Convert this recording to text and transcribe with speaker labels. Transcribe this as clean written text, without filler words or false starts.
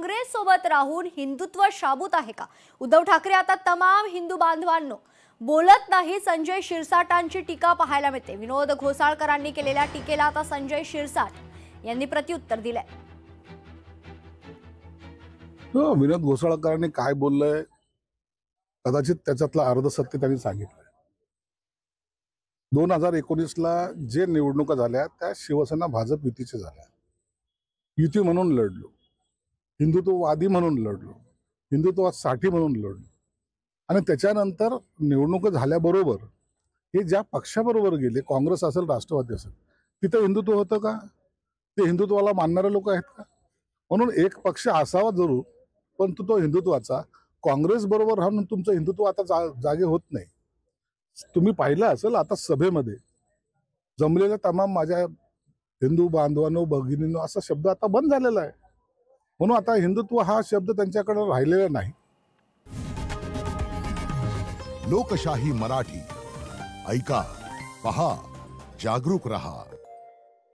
Speaker 1: काँग्रेस सोबत राहून हिंदुत्व शाबूत आहे का? उद्धव ठाकरे आता तमाम हिंदू बांधवांनो बोलत नाही. संजय शिरसाटांची टीका पाहायला मिळते. विनोद घोसाळकरांनी केलेल्या टीकेला आता संजय शिरसाट यांनी प्रत्युत्तर दिलंय.
Speaker 2: विनोद घोसाळकरांनी काय बोललंय कदाचित त्याच्यातला अर्धसत्य त्यांनी सांगितलंय. 2019ला जे निवडणुका झाल्या त्या शिवसेना भाजप युतीच्या झाल्या. युती म्हणून लढलो, हिंदुत्ववादी म्हणून लढलो, हिंदुत्वासाठी म्हणून लढलो आणि त्याच्यानंतर निवडणुका झाल्याबरोबर हे ज्या पक्षाबरोबर गेले, काँग्रेस असेल राष्ट्रवादी असेल, तिथं हिंदुत्व होतं का? ते हिंदुत्वाला मानणारे लोक आहेत का? म्हणून एक पक्ष असावा जरूर, पण तो हिंदुत्वाचा काँग्रेस बरोबर राहून तुमचं हिंदुत्व आता जागे होत नाही. तुम्ही पाहिलं असेल आता सभेमध्ये जमलेल्या तमाम माझ्या हिंदू बांधवांनो भगिनींनो असा शब्द आता बंद झालेला आहे. म्हणून आता हिंदुत्व हा शब्द त्यांच्याकडे राहिलेला नाही.
Speaker 3: लोकशाही मराठी ऐका, पहा, जागरूक रहा.